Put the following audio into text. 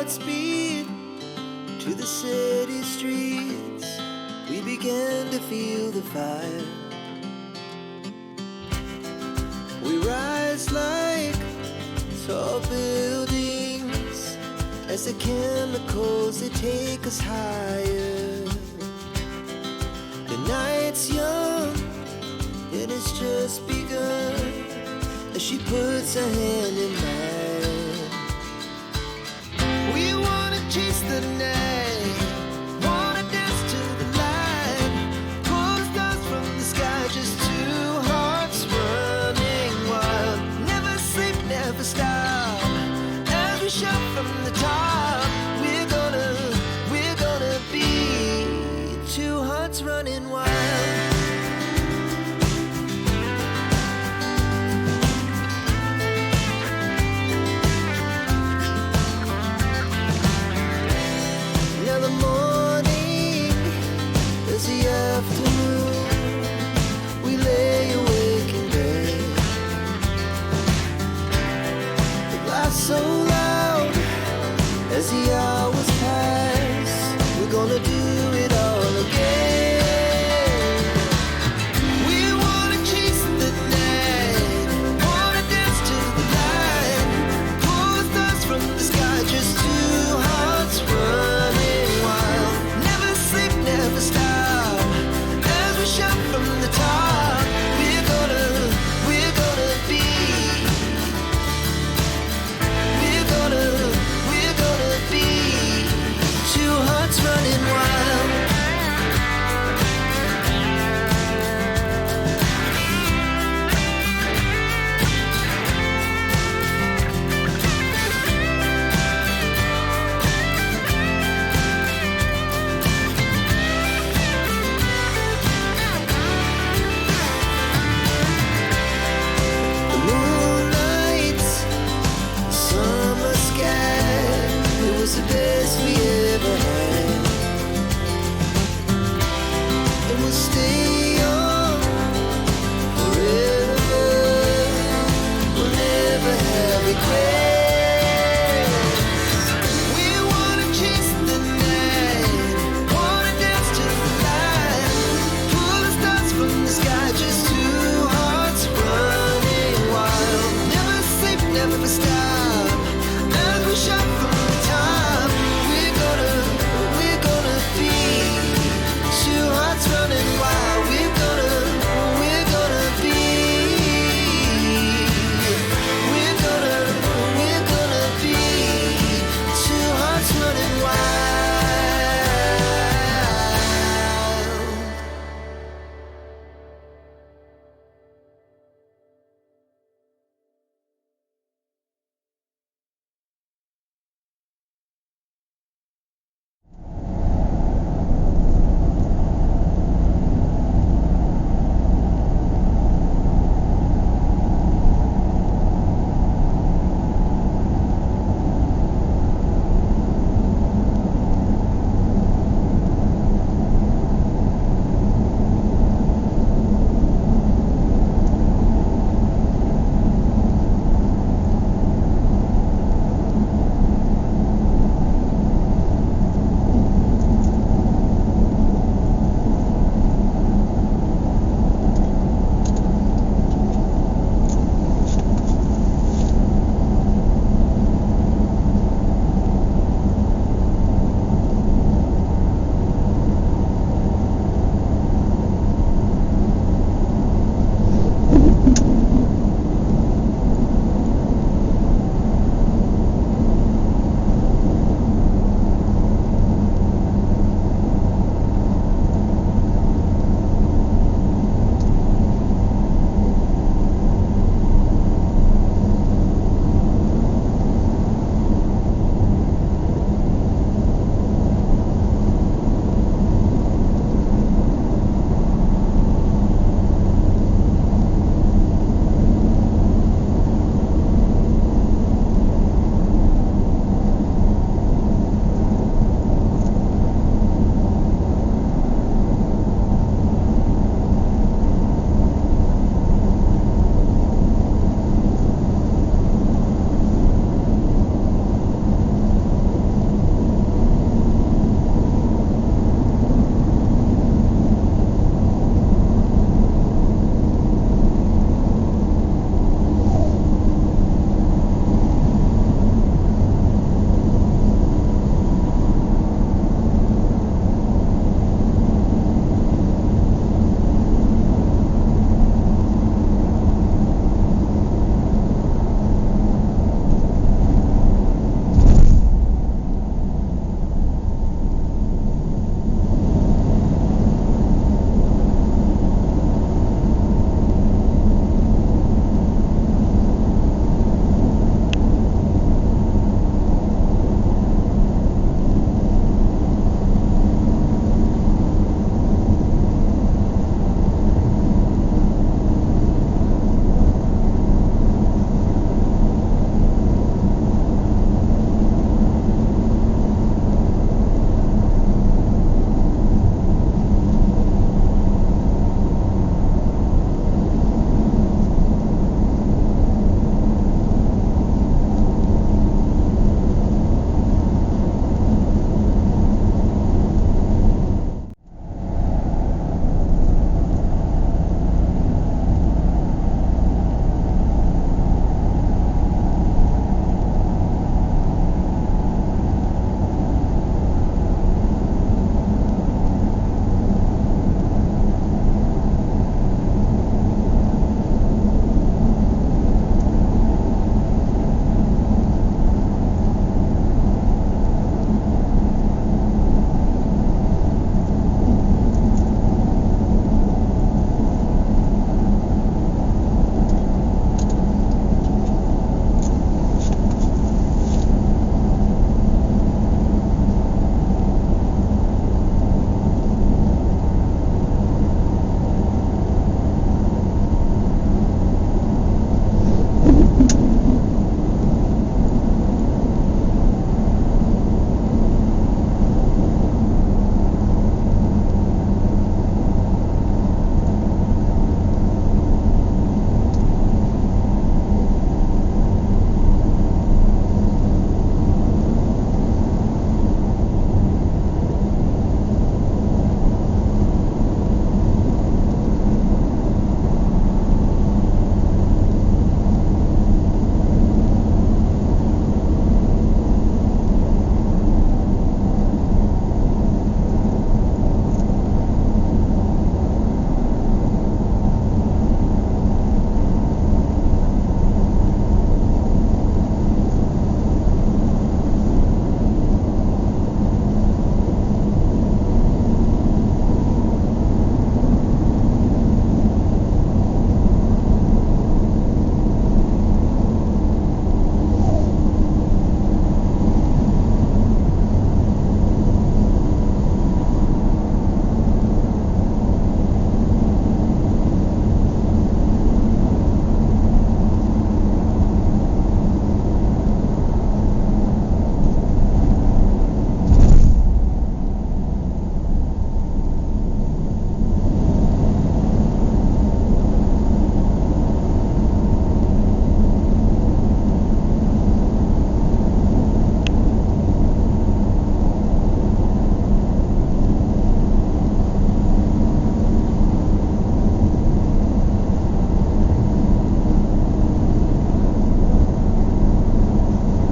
Godspeed to the city streets. We began to feel the fire. We rise like tall buildings as the chemicals, they take us higher. The night's young and it's just begun as she puts her hand in mine. We wanna chase the night, wanna dance to the light, pull the stars from the sky, just two hearts running wild. Never sleep, never stop, as we shout from the top. We're gonna be two hearts running wild. Now the morning is the afternoon. We lay awake in bed. The laugh so loud as the hours pass. We're gonna do